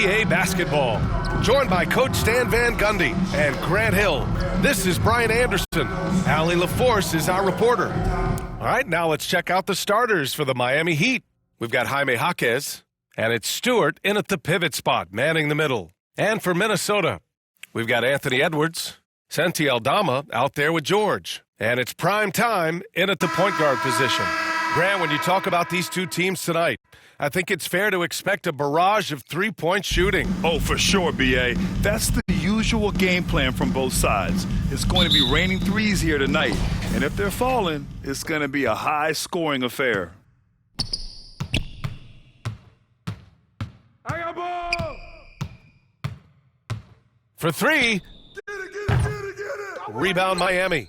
NBA basketball. Joined by Coach Stan Van Gundy and Grant Hill. This is Brian Anderson. Allie LaForce is our reporter. All right, now let's check out the starters for the Miami Heat. We've got Jaime Jaquez, and it's Stewart in at the pivot spot, manning the middle. And for Minnesota, we've got Anthony Edwards, Santi Aldama out there with George. And it's prime time in at the point guard position. Grant, when you talk about these two teams tonight, I think it's fair to expect a barrage of three-point shooting. Oh, for sure, B.A. That's the usual game plan from both sides. It's going to be raining threes here tonight. And if they're falling, it's going to be a high-scoring affair. I got ball! For three. Get it! Rebound Miami.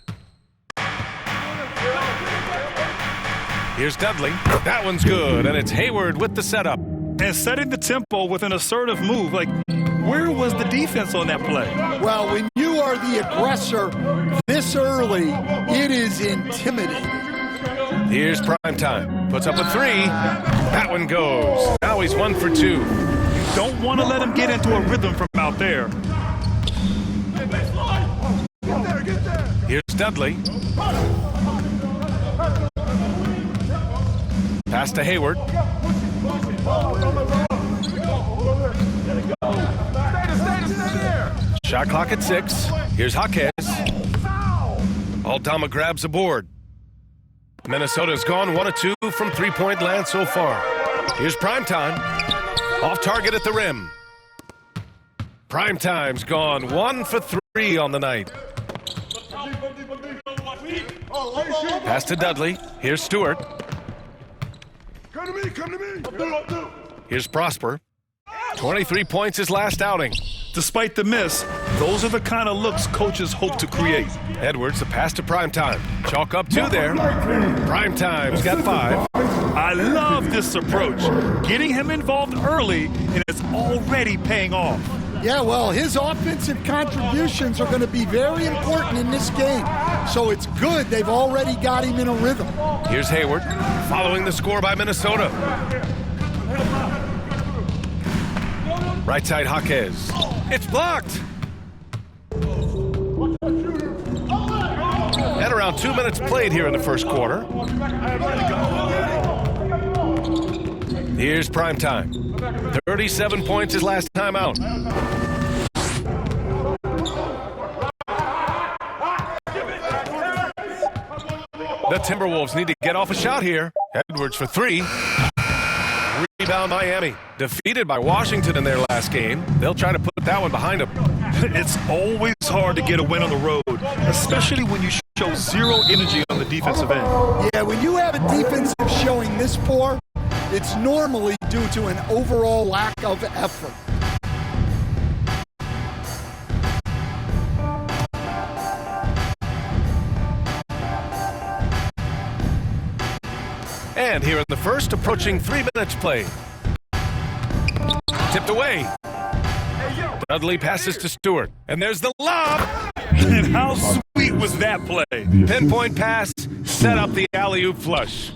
Here's Dudley. That one's good, and it's Hayward with the setup. And setting the tempo with an assertive move. Like, where was the defense on that play? Well, when you are the aggressor this early, it is intimidating. Here's prime time. Puts up a three. That one goes. Now he's 1 for 2. You don't want to let him get into a rhythm from out there. Get there! Here's Dudley. Pass to Hayward. Stay there! Shot clock at 6. Here's Jaquez. Aldama grabs a board. Minnesota's gone 1 of 2 from three-point land so far. Here's Primetime. Off target at the rim. Primetime's gone 1 for 3 on the night. Pass to Dudley. Here's Stewart. Come to me! Here's Prosper. 23 points his last outing. Despite the miss, those are the kind of looks coaches hope to create. Edwards, the pass to Primetime. Chalk up 2 there. Primetime's got 5. I love this approach. Getting him involved early, and it's already paying off. Yeah, well, his offensive contributions are going to be very important in this game. So it's good they've already got him in a rhythm. Here's Hayward, following the score by Minnesota. Right side, Jaquez. It's blocked. And around 2 minutes played here in the first quarter. Here's Primetime. 37 points his last time out. The Timberwolves need to get off a shot here. Edwards for 3. Rebound Miami. Defeated by Washington in their last game. They'll try to put that one behind them. It's always hard to get a win on the road, especially when you show zero energy on the defensive end. Yeah, when you have a defensive showing this poor, it's normally due to an overall lack of effort. And here in the first, approaching 3 minutes played. Tipped away. Dudley passes to Stewart. And there's the lob. And how sweet was that play? Pinpoint pass, set up the alley-oop flush.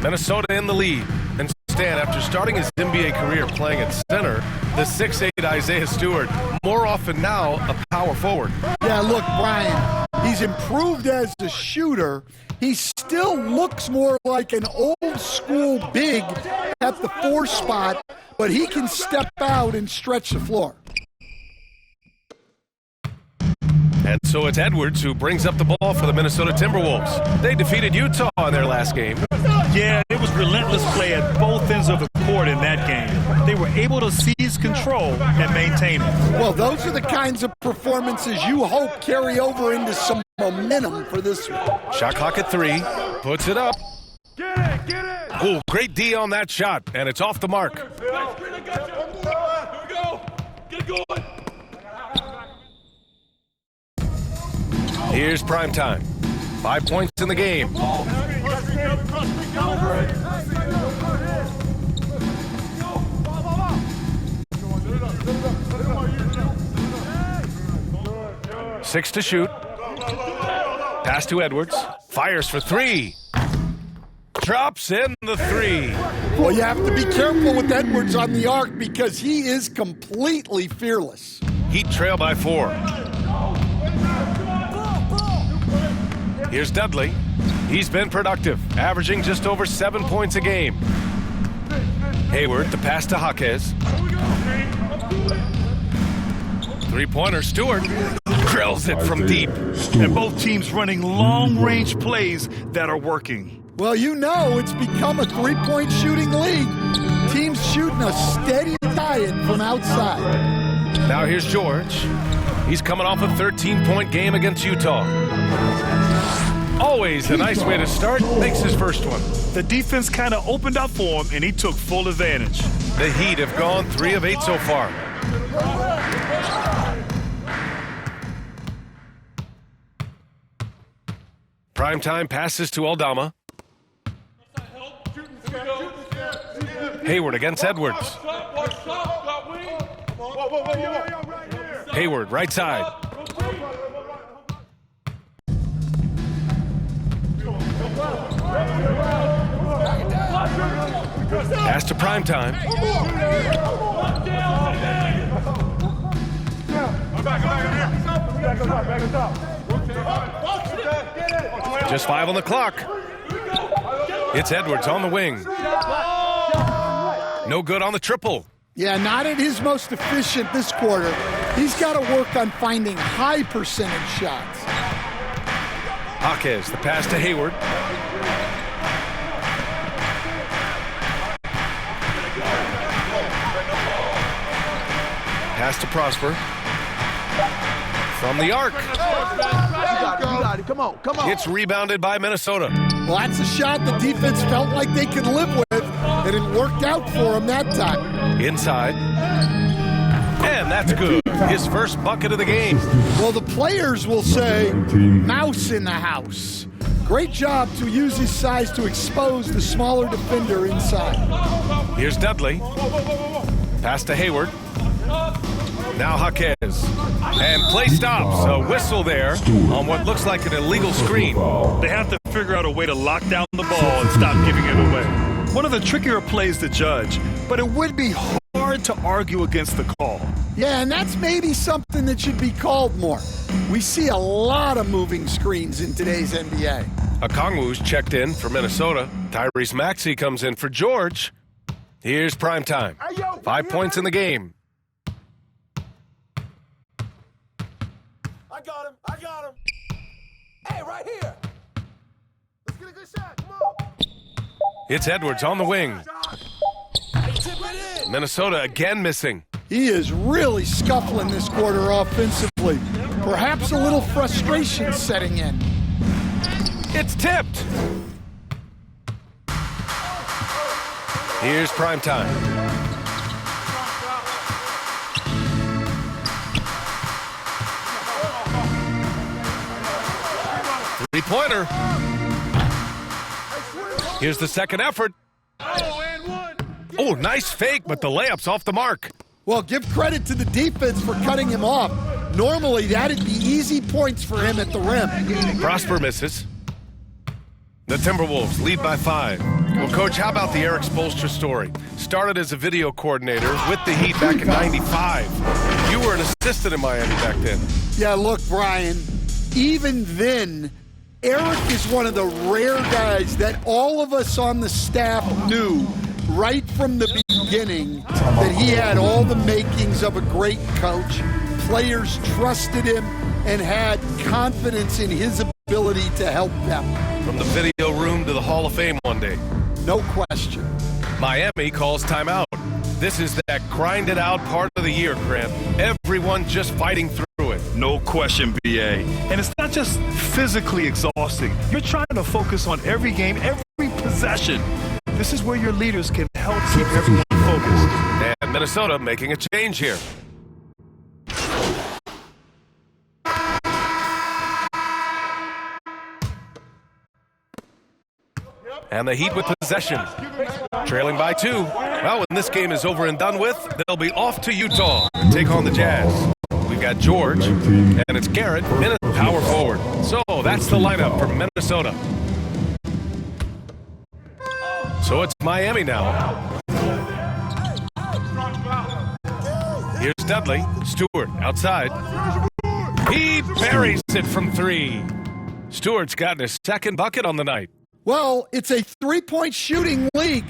Minnesota in the lead. And Stan, after starting his NBA career playing at center, the 6'8" Isaiah Stewart, more often now a power forward. Yeah, look, Brian, he's improved as a shooter. He still looks more like an old-school big at the 4 spot, but he can step out and stretch the floor. And so it's Edwards who brings up the ball for the Minnesota Timberwolves. They defeated Utah in their last game. Yeah, it was relentless play at both ends of the court in that game. They were able to seize control and maintain it. Well, those are the kinds of performances you hope carry over into some momentum for this one. Shot clock at 3. Puts it up. Get it! Oh, great D on that shot, and it's off the mark. Here we go! Get going! Here's Primetime. 5 points in the game. 6 to shoot. Pass to Edwards. Fires for 3. Drops in the 3. Well, you have to be careful with Edwards on the arc because he is completely fearless. Heat trail by 4. Here's Dudley. He's been productive, averaging just over 7 points a game. Hayward, the pass to Jaquez. Three-pointer, Stewart drills it from deep. And both teams running long-range plays that are working. Well, you know it's become a three-point shooting league. Teams shooting a steady diet from outside. Now here's George. He's coming off a 13-point game against Utah. Always a nice way to start. Makes his first one. The defense kind of opened up for him, and he took full advantage. The Heat have gone 3 of 8 so far. Primetime passes to Aldama. Hayward against Edwards. Hayward, right side. Pass to Primetime. Just 5 on the clock. It's Edwards on the wing. No good on the triple. Yeah, not at his most efficient this quarter. He's got to work on finding high percentage shots. Jaquez, the pass to Hayward. Pass to Prosper. From the arc. You got it. Come on. It's rebounded by Minnesota. Well, that's a shot the defense felt like they could live with, and it worked out for him that time. Inside. And that's good. His first bucket of the game. Well, the players will say, mouse in the house. Great job to use his size to expose the smaller defender inside. Here's Dudley. Pass to Hayward. Now Jaquez. And play stops. A whistle there on what looks like an illegal screen. They have to figure out a way to lock down the ball and stop giving it away. One of the trickier plays to judge, but it would be hard to argue against the call. Yeah, and that's maybe something that should be called more. We see a lot of moving screens in today's NBA. Okongwu's checked in for Minnesota. Tyrese Maxey comes in for George. Here's Primetime. 5 points in the game. I got him. Hey, right here. Let's get a good shot. Come on. It's Edwards on the wing. Tip it in. Minnesota again missing. He is really scuffling this quarter offensively. Perhaps a little frustration setting in. It's tipped. Here's Primetime. Three-pointer. Here's the second effort. Oh, nice fake, but the layup's off the mark. Well, give credit to the defense for cutting him off. Normally, that'd be easy points for him at the rim. Prosper misses. The Timberwolves lead by 5. Well, Coach, how about the Eric Spoelstra story? Started as a video coordinator with the Heat back in '95. You were an assistant in Miami back then. Yeah, look, Brian, even then, Eric is one of the rare guys that all of us on the staff knew right from the beginning that he had all the makings of a great coach. Players trusted him and had confidence in his ability to help them. From the video room to the Hall of Fame one day. No question. Miami calls timeout. This is that grind it out part of the year, Grant. Everyone just fighting through it. No question, BA. And it's not just physically exhausting. You're trying to focus on every game, every possession. This is where your leaders can help keep everyone focused. And Minnesota making a change here. And the Heat with possession. Trailing by 2. Well, when this game is over and done with, they'll be off to Utah and take on the Jazz. We've got George, and it's Garrett, power forward. So that's the lineup for Minnesota. So it's Miami now. Here's Dudley. Stewart outside. He buries it from 3. Stewart's gotten his second bucket on the night. Well, it's a three-point shooting league.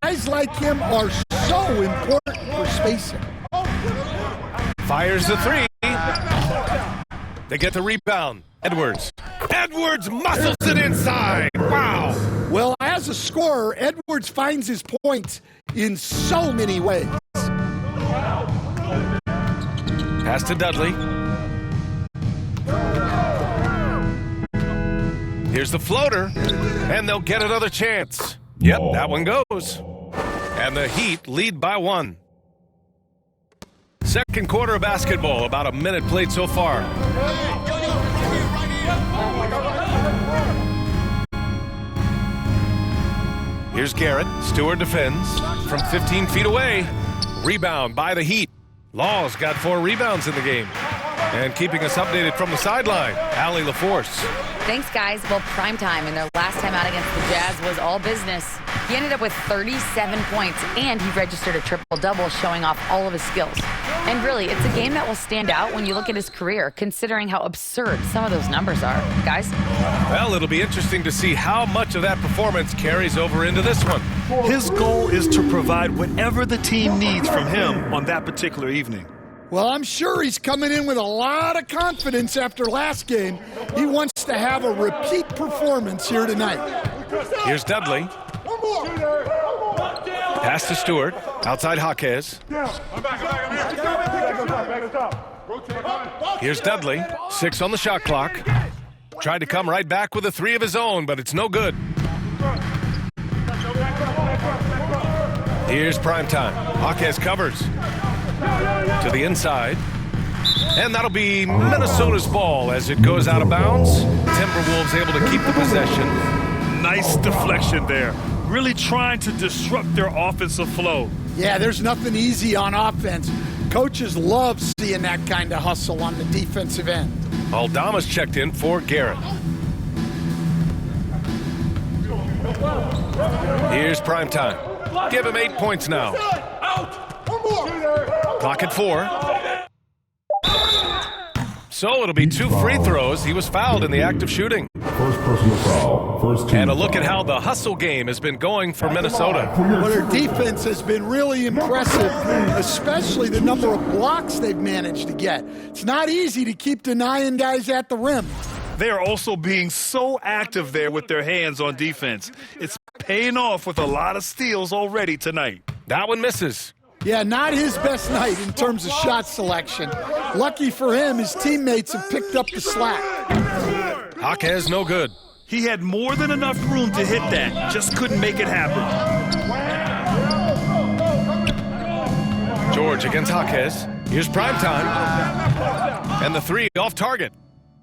Guys like him are so important for spacing. Fires the 3. They get the rebound. Edwards muscles it inside. Wow. Well, as a scorer, Edwards finds his points in so many ways. Pass to Dudley. Here's the floater, and they'll get another chance. Yep, that one goes. And the Heat lead by 1. Second quarter of basketball, about a minute played so far. Here's Garrett. Stewart defends from 15 feet away. Rebound by the Heat. Law's got 4 rebounds in the game. And keeping us updated from the sideline, Allie LaForce. Thanks, guys. Well, primetime in their last time out against the Jazz was all business. He ended up with 37 points, and he registered a triple-double, showing off all of his skills. And really, it's a game that will stand out when you look at his career, considering how absurd some of those numbers are. Guys? Well, it'll be interesting to see how much of that performance carries over into this one. His goal is to provide whatever the team needs from him on that particular evening. Well, I'm sure he's coming in with a lot of confidence after last game. He wants to have a repeat performance here tonight. Here's Dudley. Pass to Stewart. Outside Jaquez. Here's Dudley. 6 on the shot clock. Tried to come right back with a 3 of his own, but it's no good. Here's primetime. Jaquez covers. To the inside. And that'll be Minnesota's ball as it goes out of bounds. Timberwolves able to keep the possession. Nice deflection there. Really trying to disrupt their offensive flow. Yeah, there's nothing easy on offense. Coaches love seeing that kind of hustle on the defensive end. Aldama's checked in for Garrett. Here's primetime. Give him 8 points now. Clock at 4. So it'll be 2 free throws. He was fouled in the act of shooting. First personal foul. First team And a look foul. at how the hustle game has been going for Minnesota. But their defense has been really impressive, especially the number of blocks they've managed to get. It's not easy to keep denying guys at the rim. They are also being so active there with their hands on defense. It's paying off with a lot of steals already tonight. That one misses. Yeah, not his best night in terms of shot selection. Lucky for him, his teammates have picked up the slack. Jaquez no good. He had more than enough room to hit that, just couldn't make it happen. George against Jaquez. Here's primetime. And the 3 off target.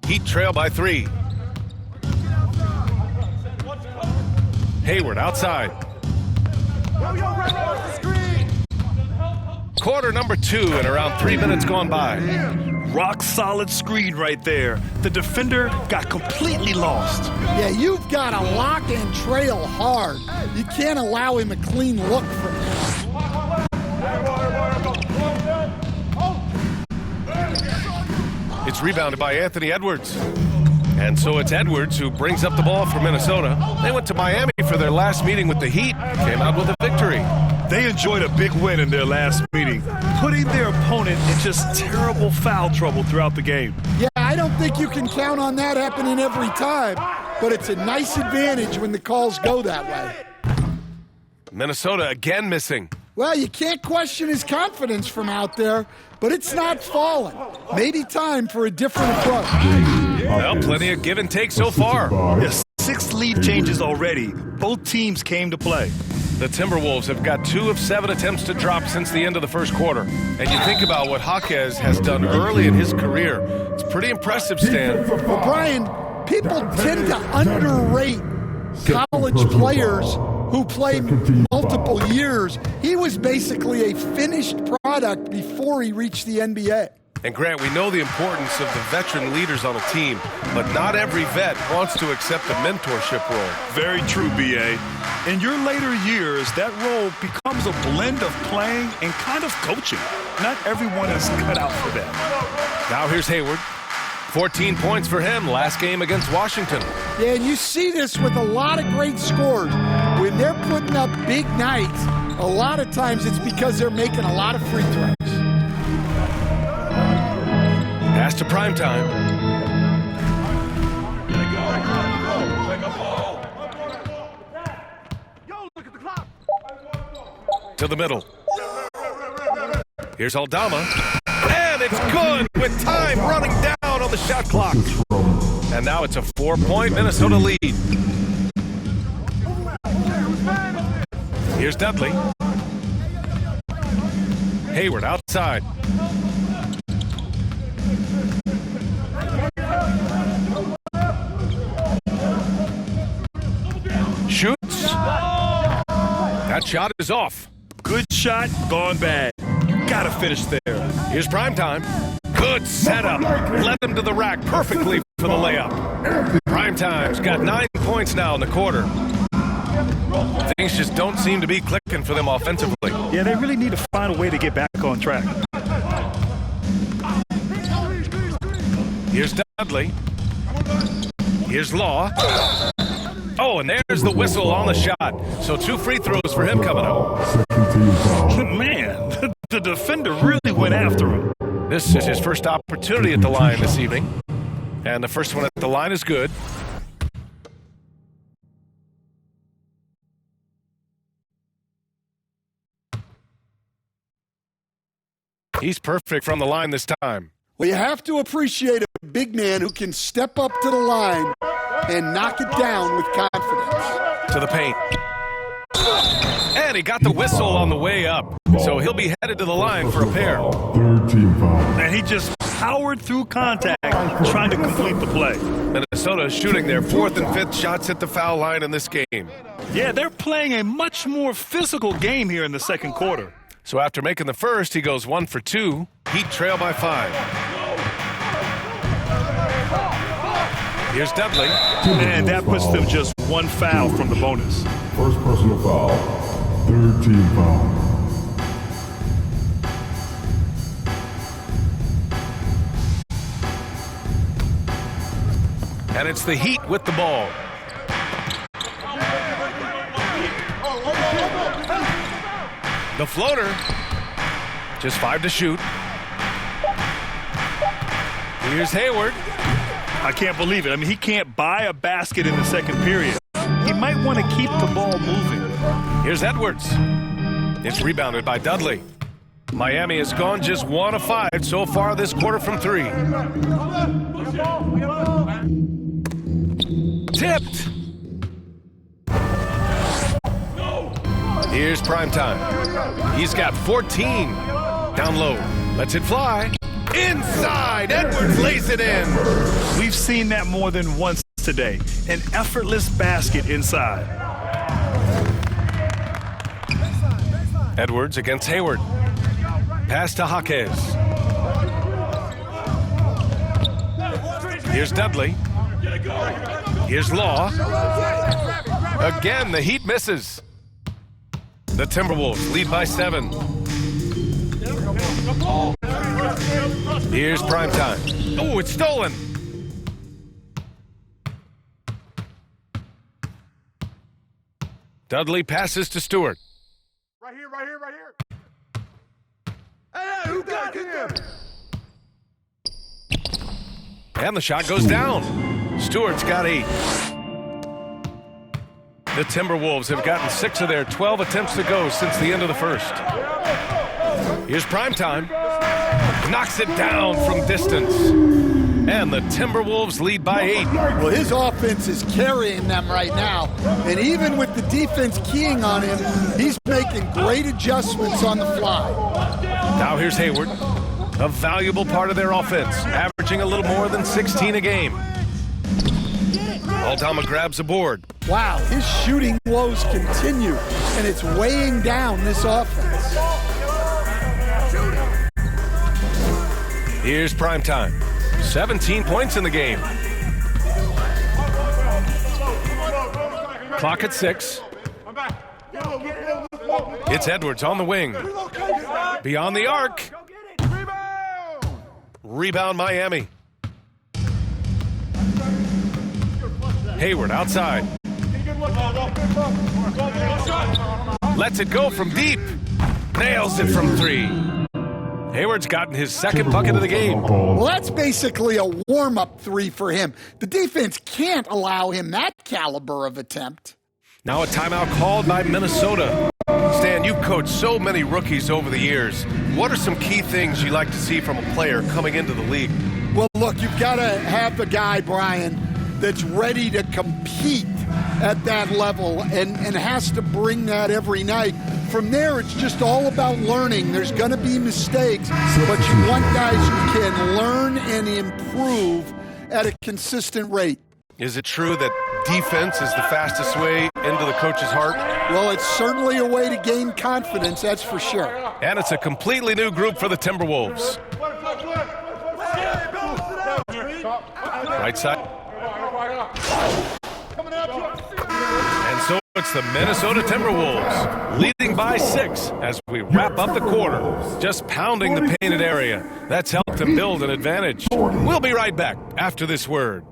Heat trail by 3. Hayward outside. Quarter number 2 and around 3 minutes gone by. Rock solid screen right there. The defender got completely lost. Yeah, you've got to lock and trail hard. You can't allow him a clean look from there. It's rebounded by Anthony Edwards. And so it's Edwards who brings up the ball for Minnesota. They went to Miami for their last meeting with the Heat. Came out with a victory. They enjoyed a big win in their last meeting, putting their opponent in just terrible foul trouble throughout the game. Yeah, I don't think you can count on that happening every time, but it's a nice advantage when the calls go that way. Minnesota again missing. Well, you can't question his confidence from out there, but it's not falling. Maybe time for a different approach. Well, plenty of give and take so far. Yes, 6 lead changes already. Both teams came to play. The Timberwolves have got 2 of 7 attempts to drop since the end of the first quarter. And you think about what Jaquez has done early in his career. It's pretty impressive, Stan. Well, Brian, people tend to underrate college players who play multiple years. He was basically a finished product before he reached the NBA. And Grant, we know the importance of the veteran leaders on a team, but not every vet wants to accept a mentorship role. Very true, B.A. In your later years, that role becomes a blend of playing and kind of coaching. Not everyone is cut out for that. Now here's Hayward. 14 points for him last game against Washington. Yeah, and you see this with a lot of great scores. When they're putting up big nights, a lot of times it's because they're making a lot of free throws. Pass to Primetime. To the middle. Here's Aldama. And it's good with time running down on the shot clock. And now it's a 4-point Minnesota lead. Here's Dudley. Hayward outside. Shoots. That shot is off. Good shot, gone bad. You gotta finish there. Here's Primetime. Good setup. Led him to the rack perfectly for the layup. Primetime's got 9 points now in the quarter. Things just don't seem to be clicking for them offensively. Yeah, they really need to find a way to get back on track. Here's Dudley. Here's Law. Oh, and there's the whistle on the shot. So 2 free throws for him coming up. Man, the defender really went after him. This is his first opportunity at the line this evening. And the first one at the line is good. He's perfect from the line this time. Well, you have to appreciate a big man who can step up to the line and knock it down with confidence. To the paint. And he got the whistle on the way up. So he'll be headed to the line for a pair. Third team foul. And he just powered through contact trying to complete the play. Minnesota shooting their 4th and 5th shots at the foul line in this game. Yeah, they're playing a much more physical game here in the second quarter. So after making the first, he goes 1 for 2. Heat trail by 5. Here's Dudley. And that puts them just 1 foul from the bonus. First personal foul. Third team foul. And it's the Heat with the ball. The floater. Just 5 to shoot. Here's Hayward. I can't believe it. I mean, he can't buy a basket in the second period. He might want to keep the ball moving. Here's Edwards. It's rebounded by Dudley. Miami has gone just 1 of 5 so far this quarter from 3. Tipped. Here's Primetime. He's got 14. Down low. Lets it fly. Inside. Edwards lays it in. We've seen that more than once today. An effortless basket inside. Edwards against Hayward. Pass to Jaquez. Here's Dudley. Here's Law. Again, the Heat misses. The Timberwolves lead by 7. Here's Primetime. Oh, it's stolen. Dudley passes to Stewart. Right here, right here, right here. Hey, who got him? And the shot goes down. Stewart's got 8. The Timberwolves have gotten 6 of their 12 attempts to go since the end of the first. Here's Primetime. Knocks it down from distance. And the Timberwolves lead by 8. Well, his offense is carrying them right now. And even with the defense keying on him, he's making great adjustments on the fly. Now here's Hayward. A valuable part of their offense, averaging a little more than 16 a game. Aldama grabs a board. Wow, his shooting woes continue, and it's weighing down this offense. Here's Primetime. 17 points in the game. Clock at 6. It's Edwards on the wing. Beyond the arc. Rebound Miami. Hayward outside. Lets it go from deep. Nails it from three. Hayward's gotten his second bucket of the game. Well, that's basically a warm-up three for him. The defense can't allow him that caliber of attempt. Now a timeout called by Minnesota. Stan, you've coached so many rookies over the years. What are some key things you like to see from a player coming into the league? Well, look, you've got to have a guy, Brian, that's ready to compete at that level and has to bring that every night. From there, it's just all about learning. There's going to be mistakes, but you want guys who can learn and improve at a consistent rate. Is it true that defense is the fastest way into the coach's heart? Well, it's certainly a way to gain confidence, that's for sure. And it's a completely new group for the Timberwolves. Right side. And so it's the Minnesota Timberwolves leading by 6 as we wrap up the quarter. Just pounding the painted area. That's helped them build an advantage. We'll be right back after this word.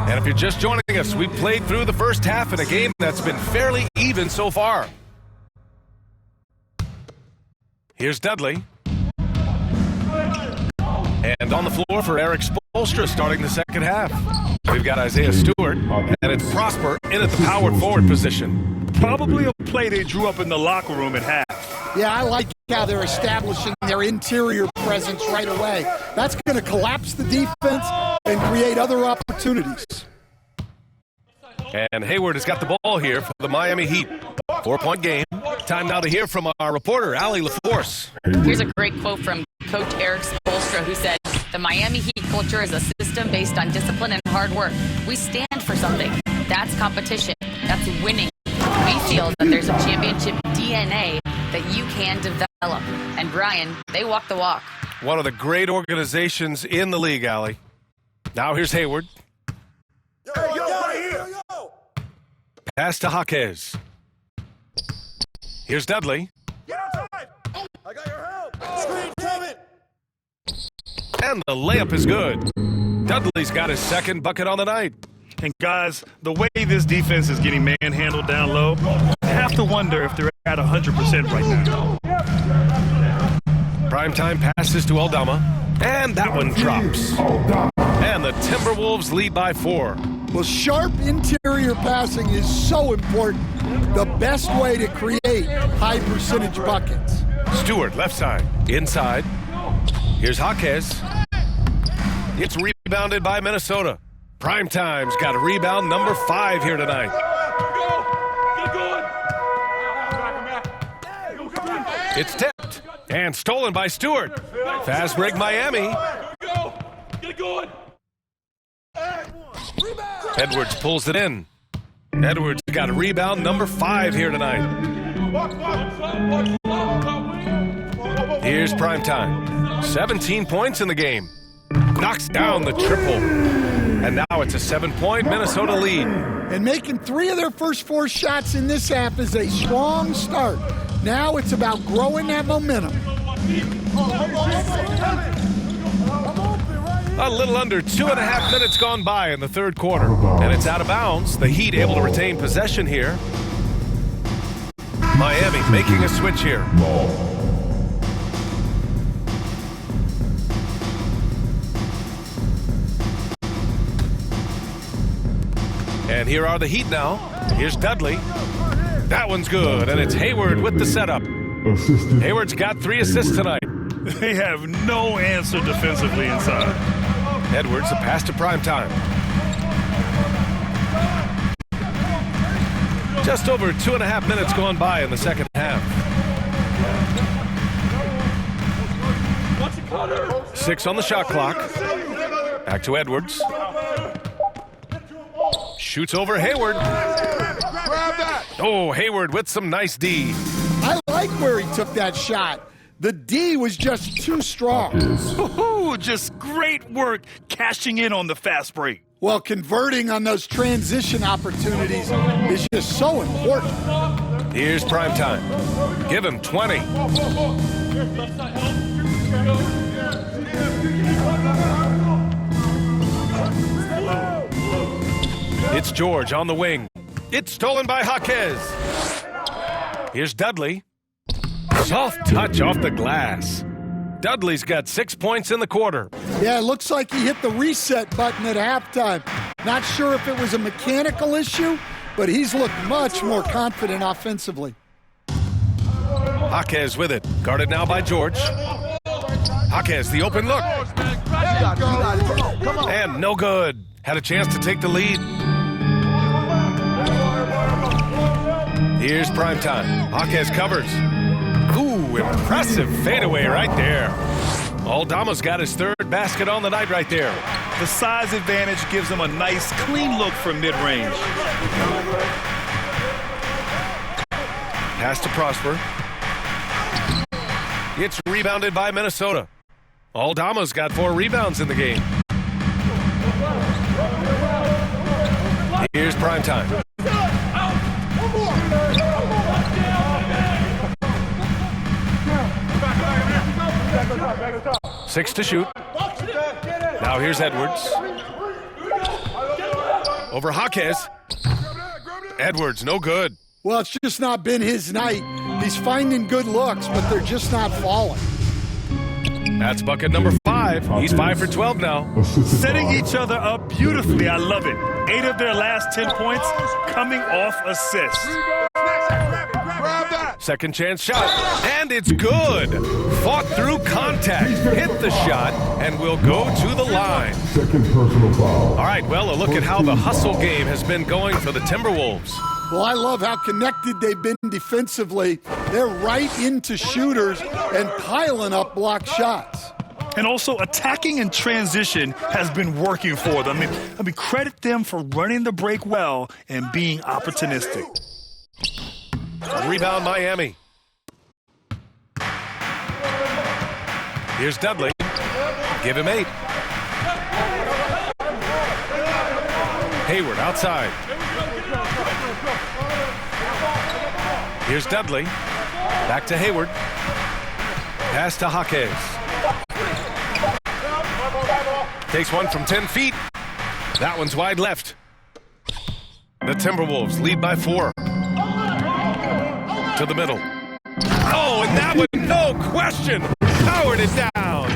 And if you're just joining us, we played through the first half in a game that's been fairly even so far. Here's Dudley. And on the floor for Eric Spoelstra starting the second half. We've got Isaiah Stewart, and it's Prosper in at the power forward position. Probably a play they drew up in the locker room at half. Yeah, I like how they're establishing their interior presence right away. That's going to collapse the defense and create other opportunities. And Hayward has got the ball here for the Miami Heat. 4-point game. Time now to hear from our reporter, Allie LaForce. Here's a great quote from Coach Eric Spoelstra, who said, "The Miami Heat culture is a system based on discipline and hard work. We stand for something. That's competition. That's winning. We feel that there's a championship DNA that you can develop." And Brian, they walk the walk. One of the great organizations in the league, Allie. Now here's Hayward. Pass to Jaquez. Here's Dudley. I got your help. Screen coming. And the layup is good. Dudley's got his second bucket on the night. And guys, the way this defense is getting manhandled down low, I have to wonder if they're at 100% right now. Primetime passes to Aldama. And that one drops. And the Timberwolves lead by 4. Well, sharp interior passing is so important. The best way to create high percentage buckets. Stewart, left side. Inside. Here's Jaquez. It's rebounded by Minnesota. Primetime's got a rebound number 5 here tonight. It's tipped and stolen by Stewart. Fast break Miami. Edwards pulls it in. Edwards got a rebound number 5 here tonight. Here's Primetime. 17 points in the game. Knocks down the triple. And now it's a 7-point Minnesota lead. And making 3 of their first 4 shots in this half is a strong start. Now it's about growing that momentum. A little under 2.5 minutes gone by in the third quarter. And it's out of bounds. The Heat able to retain possession here. Miami making a switch here. And here are the Heat now. Here's Dudley. That one's good, and it's Hayward with the setup. Hayward's got 3 assists tonight. They have no answer defensively inside. Edwards, a pass to Primetime. Just over 2.5 minutes gone by in the second half. 6 on the shot clock. Back to Edwards. Shoots over Hayward. Oh, Hayward with some nice D. I like where he took that shot. The D was just too strong. Ooh, just great work cashing in on the fast break. Well, converting on those transition opportunities is just so important. Here's prime time. Give him 20. It's George on the wing. It's stolen by Jaquez. Here's Dudley. Soft touch off the glass. Dudley's got 6 points in the quarter. Yeah, it looks like he hit the reset button at halftime. Not sure if it was a mechanical issue, but he's looked much more confident offensively. Jaquez with it. Guarded now by George. Jaquez, the open look. And no good. Had a chance to take the lead. Here's prime time. Jaquez covers. Ooh, impressive fadeaway right there. Aldama's got his third basket on the night right there. The size advantage gives him a nice, clean look from mid-range. Pass to Prosper. It's rebounded by Minnesota. Aldama's got 4 rebounds in the game. Here's prime time. Six to shoot. Now here's Edwards. Over Jaquez. Edwards, no good. Well, it's just not been his night. He's finding good looks, but they're just not falling. That's bucket number 5. He's 5 for 12 now. Setting each other up beautifully. I love it. 8 of their last 10 points coming off assists. Second chance shot, and it's good. Fought through contact, hit the shot, and will go to the line. Second personal foul. All right, well, a look at how the hustle game has been going for the Timberwolves. Well, I love how connected they've been defensively. They're right into shooters and piling up block shots. And also attacking in transition has been working for them. I mean, credit them for running the break well and being opportunistic. Rebound Miami. Here's Dudley. Give him 8. Hayward outside. Here's Dudley. Back to Hayward. Pass to Jaquez. Takes one from 10 feet. That one's wide left. The Timberwolves lead by 4. To the middle. Oh, and that one, no question, powered it down.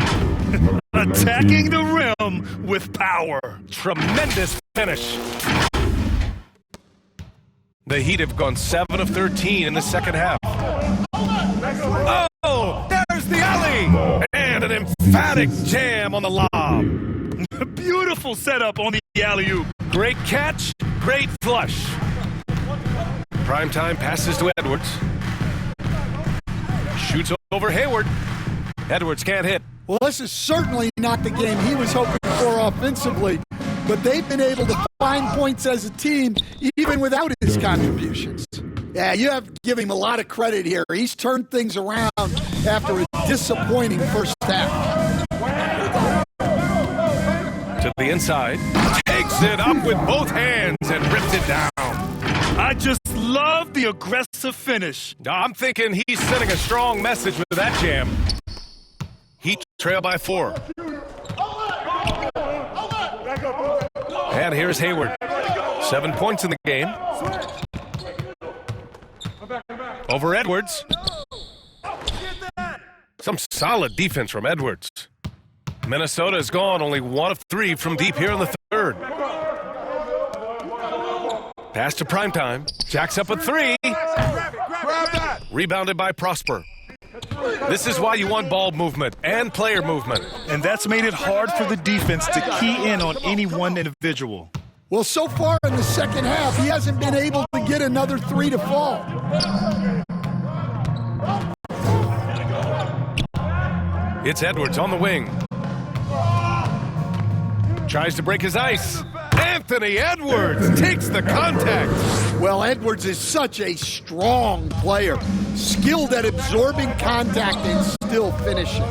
Attacking the rim with power. Tremendous finish. The Heat have gone 7 of 13 in the second half. Oh, there's the alley. And an emphatic jam on the lob. Beautiful setup on the alley-oop. Great catch, great flush. Primetime passes to Edwards. Shoots over Hayward. Edwards can't hit. Well, this is certainly not the game he was hoping for offensively, but they've been able to find points as a team even without his contributions. Yeah, you have to give him a lot of credit here. He's turned things around after a disappointing first half. To the inside. Takes it up with both hands and rips it down. I just love the aggressive finish. I'm thinking he's sending a strong message with that jam. Heat trail by 4. And here's Hayward. 7 points in the game. Over Edwards. Some solid defense from Edwards. Minnesota is gone, only 1 of 3 from deep here in the third. Pass to primetime. Jacks up a 3. Rebounded by Prosper. This is why you want ball movement and player movement. And that's made it hard for the defense to key in on any one individual. Well, so far in the second half, he hasn't been able to get another 3 to fall. It's Edwards on the wing. Tries to break his ice. Anthony Edwards takes the contact. Well, Edwards is such a strong player, skilled at absorbing contact and still finishing.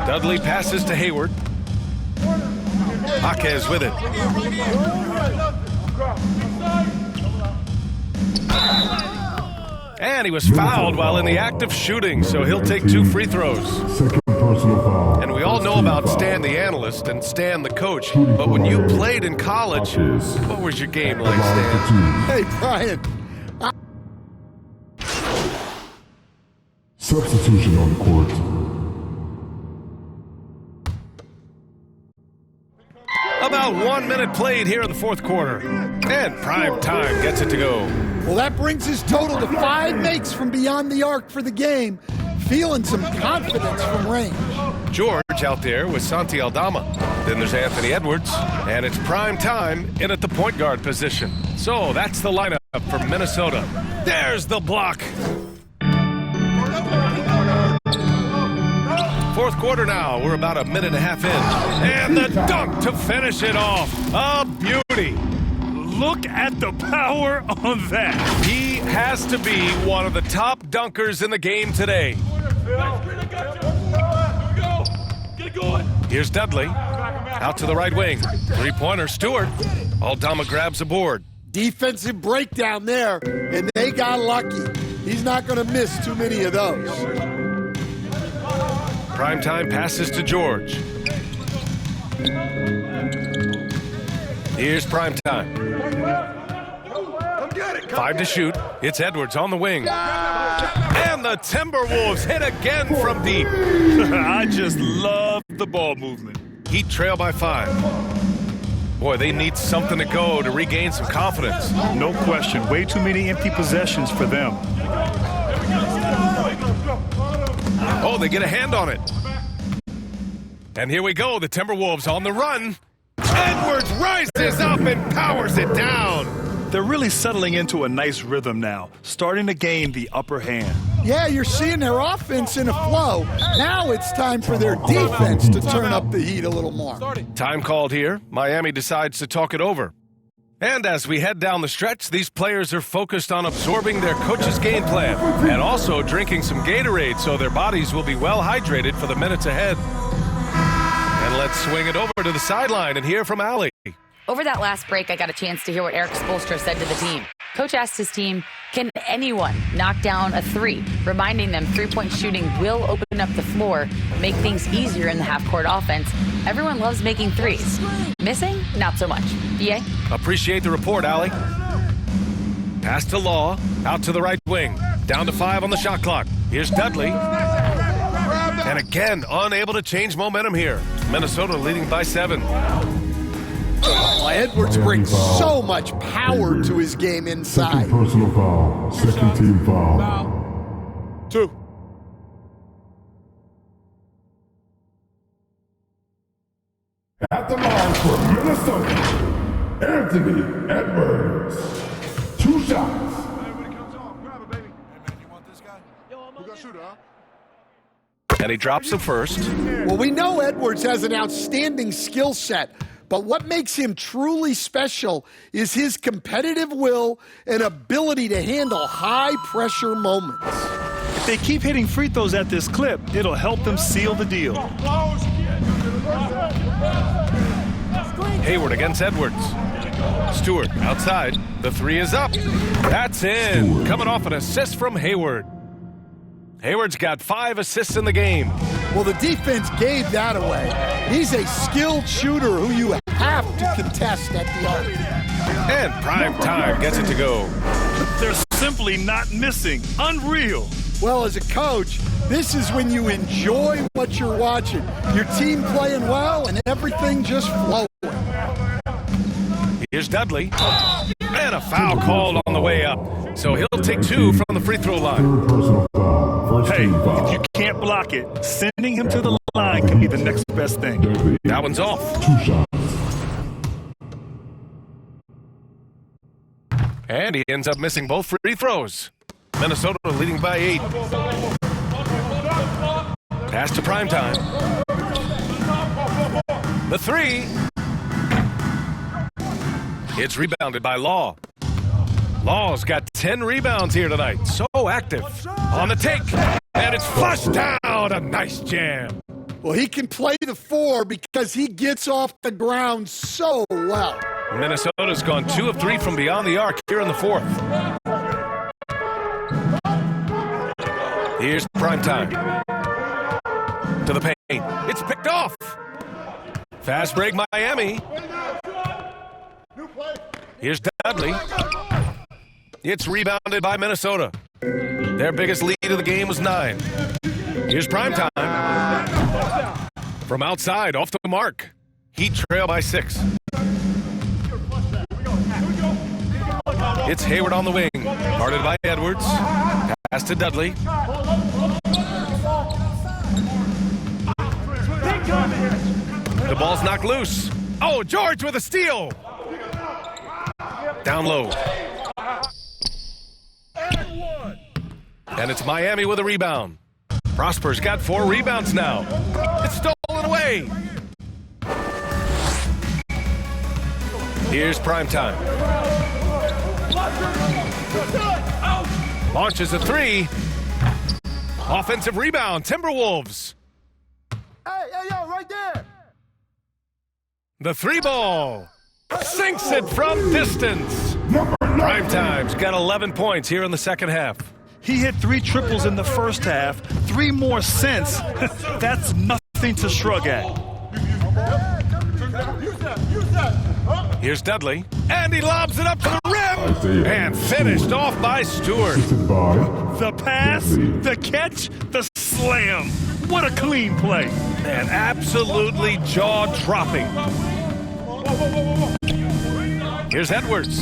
Dudley passes to Hayward. Jaquez with it. And he was fouled while in the act of shooting, so he'll take 2 free throws. Second personal foul. And we all know about Stan the analyst and Stan the coach, but when you played in college, what was your game like, Stan? Hey, Brian. Substitution on the court. About 1 minute played here in the fourth quarter. And prime time gets it to go. Well, that brings his total to 5 makes from beyond the arc for the game. Feeling some confidence from range. George out there with Santi Aldama. Then there's Anthony Edwards. And it's prime time in at the point guard position. So that's the lineup for Minnesota. There's the block. Fourth quarter now. We're about a minute and a half in. And the dunk to finish it off. A beauty. Look at the power on that. He has to be one of the top dunkers in the game today. Here's Dudley. Out to the right wing. Three-pointer, Stewart. Aldama grabs the board. Defensive breakdown there, and they got lucky. He's not going to miss too many of those. Primetime passes to George. Here's primetime. 5 to shoot. It's Edwards on the wing. And the Timberwolves hit again from deep. I just love the ball movement. Heat trail by 5. Boy, they need something to go to regain some confidence. No question. Way too many empty possessions for them. Oh, they get a hand on it. And here we go. The Timberwolves on the run. Edwards rises up and powers it down. They're really settling into a nice rhythm now, starting to gain the upper hand. Yeah, you're seeing their offense in a flow. Now it's time for their defense to turn up the heat a little more. Time called here. Miami decides to talk it over. And as we head down the stretch, these players are focused on absorbing their coach's game plan and also drinking some Gatorade so their bodies will be well hydrated for the minutes ahead. And let's swing it over to the sideline and hear from Allie. Over that last break, I got a chance to hear what Eric Spoelstra said to the team. Coach asked his team, can anyone knock down a 3? Reminding them three-point shooting will open up the floor, make things easier in the half-court offense. Everyone loves making threes. Missing? Not so much. BA? Appreciate the report, Allie. Pass to Law, out to the right wing. Down to 5 on the shot clock. Here's Dudley. And again, unable to change momentum here. Minnesota leading by 7. Edwards brings so much power to his game inside. Second personal foul. Second team foul. 2. At the line for Minnesota, Anthony Edwards. 2 shots. And he drops the first. Well, we know Edwards has an outstanding skill set, but what makes him truly special is his competitive will and ability to handle high-pressure moments. If they keep hitting free throws at this clip, it'll help them seal the deal. Hayward against Edwards. Stewart outside. The 3 is up. That's in. Coming off an assist from Hayward. Hayward's got 5 assists in the game. Well, the defense gave that away. He's a skilled shooter who you have to contest at the arc. And prime time gets it to go. They're simply not missing. Unreal. Well, as a coach, this is when you enjoy what you're watching. Your team playing well and everything just flowing. Here's Dudley. And a foul called on the way up. So he'll take 2 from the free throw line. Third personal foul. First Hey, team if foul. you can't block it, sending him to the line can be the next best thing. Dudley. That one's off. 2 shots. And he ends up missing both free throws. Minnesota leading by 8. Pass to Primetime. The three. It's rebounded by Law. Law's got 10 rebounds here tonight. So active. On the take. And it's flushed down. A nice jam. Well, he can play the four because he gets off the ground so well. Minnesota's gone 2 of 3 from beyond the arc here in the fourth. Here's Primetime. To the paint. It's picked off. Fast break Miami. Here's Dudley. It's rebounded by Minnesota. Their biggest lead of the game was 9. Here's Primetime. From outside, off the mark. Heat trail by 6. It's Hayward on the wing. Guarded by Edwards. Pass to Dudley. The ball's knocked loose. Oh, George with a steal. Down low. And it's Miami with a rebound. Prosper's got 4 rebounds now. It's stolen away. Here's Primetime. Launches a 3. Offensive rebound, Timberwolves. Hey, yo, right there. The 3 ball. Sinks it from distance. Primetime's got 11 points here in the second half. He hit 3 triples in the first half, 3 more since. That's nothing to shrug at. Here's Dudley, and he lobs it up to the rim, and finished off by Stewart. The pass, the catch, the slam. What a clean play. And absolutely jaw-dropping. Here's Edwards.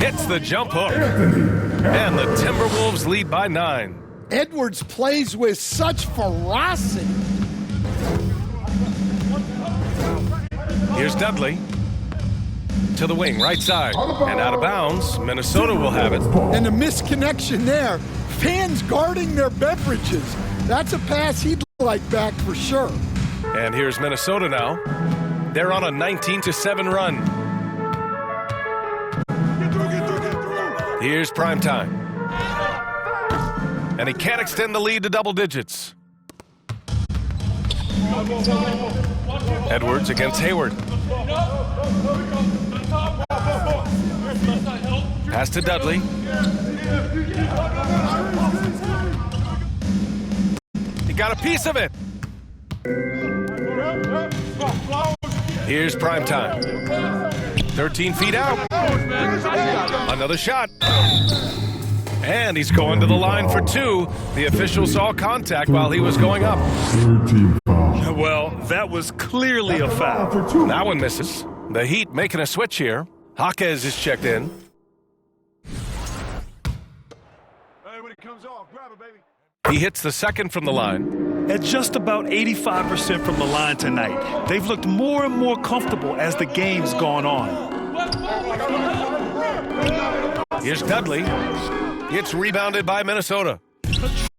Hits the jump hook. And the Timberwolves lead by 9. Edwards plays with such ferocity. Here's Dudley. To the wing, right side. And out of bounds. Minnesota will have it. And a misconnection there. Fans guarding their beverages. That's a pass he'd like back for sure. And here's Minnesota now. They're on a 19-7 run. Here's Primetime. And he can't extend the lead to double digits. Edwards against Hayward. Pass to Dudley. He got a piece of it. Here's Primetime. 13 feet out. Another shot. And he's going to the line for 2. The official saw contact while he was going up. Well, that was clearly a foul. That one misses. The Heat making a switch here. Jaquez is checked in. He hits the second from the line. At just about 85% from the line tonight, they've looked more and more comfortable as the game's gone on. Here's Dudley. It's rebounded by Minnesota.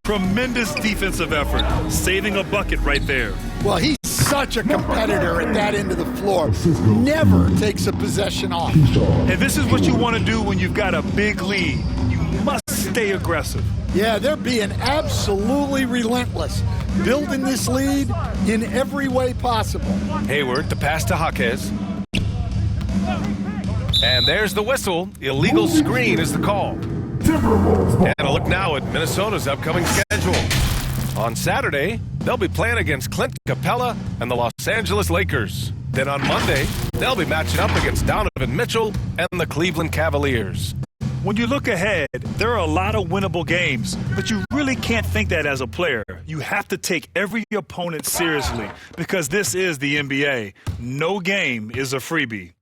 Tremendous defensive effort, saving a bucket right there. Well, he's such a competitor at that end of the floor. Never takes a possession off. And this is what you want to do when you've got a big lead. You must stay aggressive. Yeah, they're being absolutely relentless, building this lead in every way possible. Hayward, the pass to Jaquez. And there's the whistle. Illegal screen is the call. And a look now at Minnesota's upcoming schedule. On Saturday, they'll be playing against Clint Capella and the Los Angeles Lakers. Then on Monday, they'll be matching up against Donovan Mitchell and the Cleveland Cavaliers. When you look ahead, there are a lot of winnable games, but you really can't think that as a player. You have to take every opponent seriously because this is the NBA. No game is a freebie.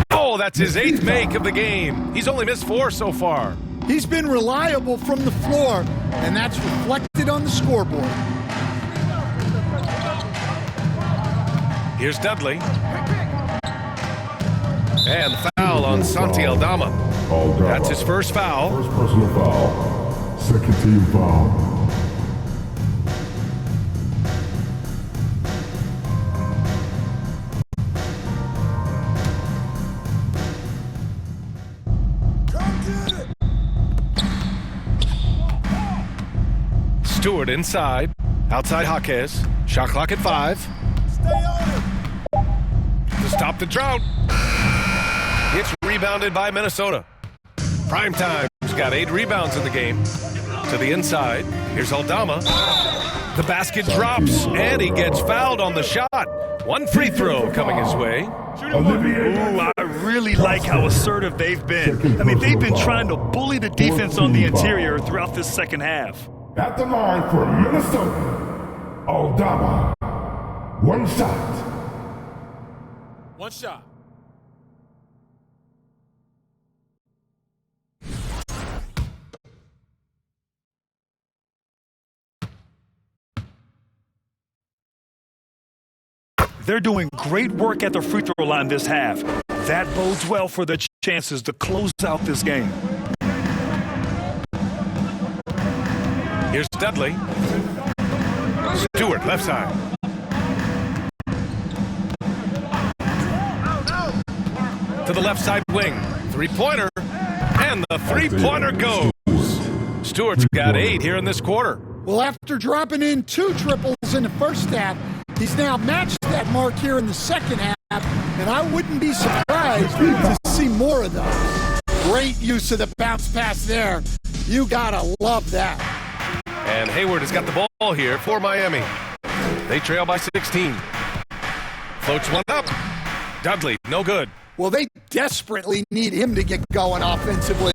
Oh, that's his 8th make of the game. He's only missed 4 so far. He's been reliable from the floor, and that's reflected on the scoreboard. Here's Dudley. And the foul on Santi Aldama. That's his first foul. First personal foul. Second team foul. Stewart inside. Outside Jaquez. Shot clock at 5. To stop the drought. It's rebounded by Minnesota. Primetime's got 8 rebounds in the game. To the inside. Here's Aldama. The basket drops, and he gets fouled on the shot. 1 free throw coming his way. Ooh, I really like how assertive they've been. I mean, they've been trying to bully the defense on the interior throughout this second half. At the line for Minnesota, Aldama. 1 shot. 1 shot. They're doing great work at the free throw line this half. That bodes well for their chances to close out this game. Here's Dudley. Stewart, left side. To the left side wing. 3-pointer. And the 3-pointer goes. Stewart's got 8 here in this quarter. Well, after dropping in 2 triples in the first half, he's now matched that mark here in the second half, and I wouldn't be surprised to see more of those. Great use of the bounce pass there. You gotta love that. And Hayward has got the ball here for Miami. They trail by 16. Floats one up. Dudley, no good. Well, they desperately need him to get going offensively.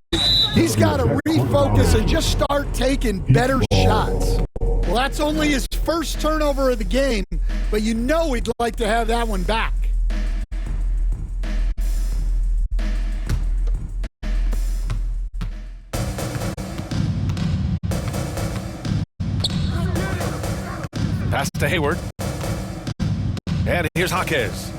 He's got to refocus and just start taking better shots. Well, that's only his first turnover of the game, but you know he'd like to have that one back. Pass to Hayward. And here's Jaquez.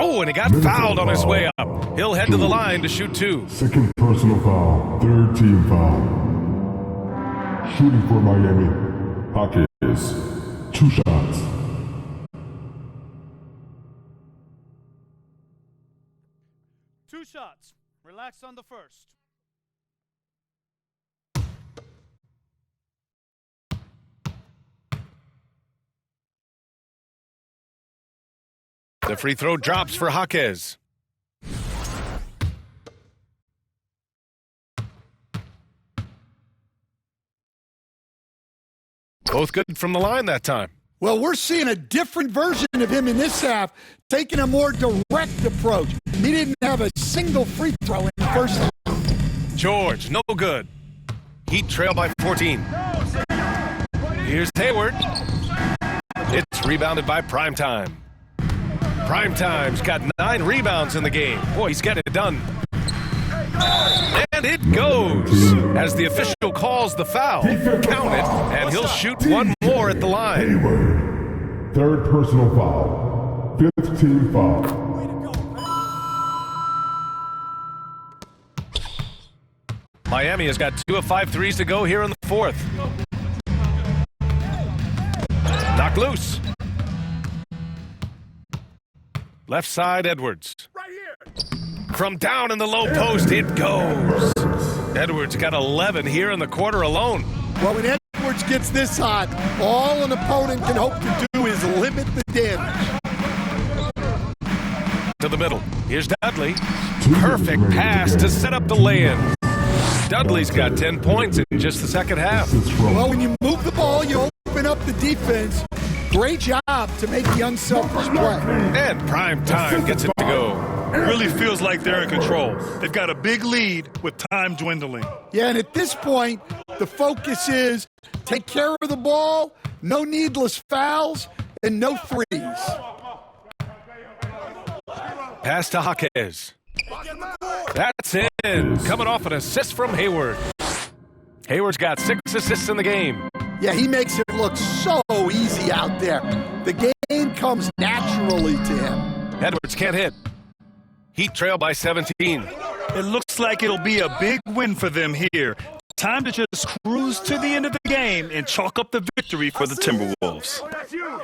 Oh, and he got fouled on his way up. He'll head to the line to shoot 2. Second personal foul. 3rd team foul. Shooting for Miami. Jaquez. 2 shots. Two shots. Relax on the first. The free throw drops for Jaquez. Both good from the line that time. Well, we're seeing a different version of him in this half, taking a more direct approach. He didn't have a single free throw in the first half. George, no good. Heat trail by 14. Here's Hayward. It's rebounded by Primetime. Primetime's got 9 rebounds in the game. Boy, he's got it done. And it goes as the official calls the foul. Count it, and he'll shoot 1 more at the line. Hayward. 3rd personal foul. 5th team foul. Miami has got 2 of 5 threes to go here in the 4th. Knock loose. Left side, Edwards. Right here. From down in the low post, it goes. Edwards got 11 here in the quarter alone. Well, when Edwards gets this hot, all an opponent can hope to do is limit the damage. To the middle. Here's Dudley. Perfect pass to set up the lay-in. Dudley's got 10 points in just the second half. Well, when you move the ball, you open up the defense. Great job to make the unselfish play. And Primetime gets it to go. It really feels like they're in control. They've got a big lead with time dwindling. Yeah, and at this point, the focus is take care of the ball, no needless fouls, and no threes. Pass to Jaquez. That's in. Coming off an assist from Hayward. Hayward's got 6 assists in the game. Yeah, he makes it look so easy out there. The game comes naturally to him. Edwards can't hit. Heat trail by 17. It looks like it'll be a big win for them here. Time to just cruise to the end of the game and chalk up the victory for the Timberwolves.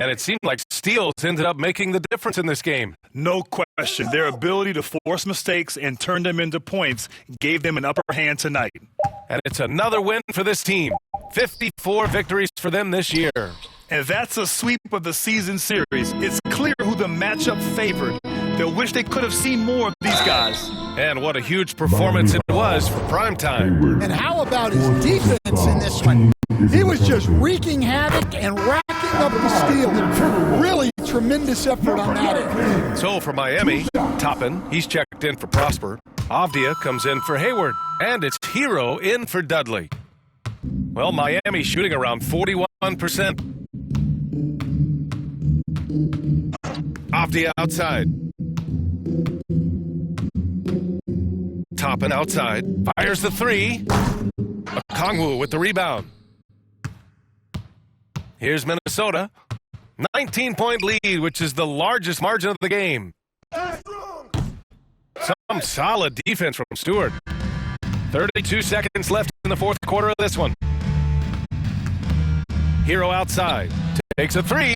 And it seemed like steals ended up making the difference in this game. No question. Their ability to force mistakes and turn them into points gave them an upper hand tonight. And it's another win for this team. 54 victories for them this year. And that's a sweep of the season series. It's clear who the matchup favored. They'll wish they could have seen more of these guys. And what a huge performance it was for primetime. And how about his defense in this one? He was just wreaking havoc and racking up the steals. Really tremendous effort on that end. So for Miami, Toppin, he's checked in for Prosper. Avdia comes in for Hayward. And it's Hero in for Dudley. Well, Miami shooting around 41%. Avdia outside. Toppin outside. Fires the three. Okongwu with the rebound. Here's Minnesota. 19-point lead, which is the largest margin of the game. Some solid defense from Stewart. 32 seconds left in the fourth quarter of this one. Hero outside. Takes a three.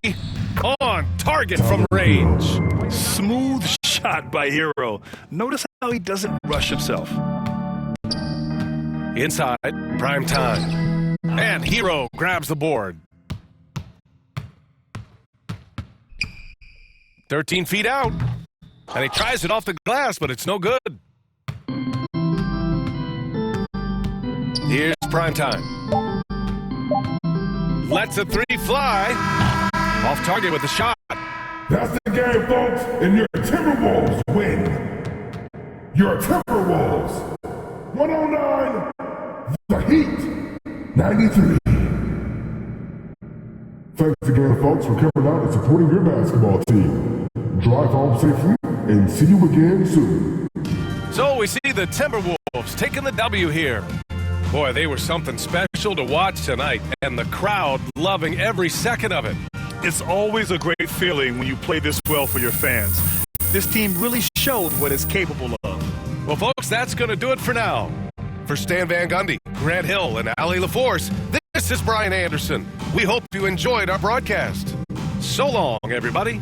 On target from range. Smooth shot by Hero. Notice how he doesn't rush himself. Inside, prime time. And Hero grabs the board. 13 feet out. And he tries it off the glass, but it's no good. Here's prime time. Lets a three fly. Off target with the shot. That's the game, folks, and your Timberwolves win. Your Timberwolves. 109, the Heat, 93. Thanks again, folks, for coming out and supporting your basketball team. Drive home safely, and see you again soon. So we see the Timberwolves taking the W here. Boy, they were something special to watch tonight, and the crowd loving every second of it. It's always a great feeling when you play this well for your fans. This team really showed what it's capable of. Well, folks, that's going to do it for now. For Stan Van Gundy, Grant Hill, and Allie LaForce, this is Brian Anderson. We hope you enjoyed our broadcast. So long, everybody.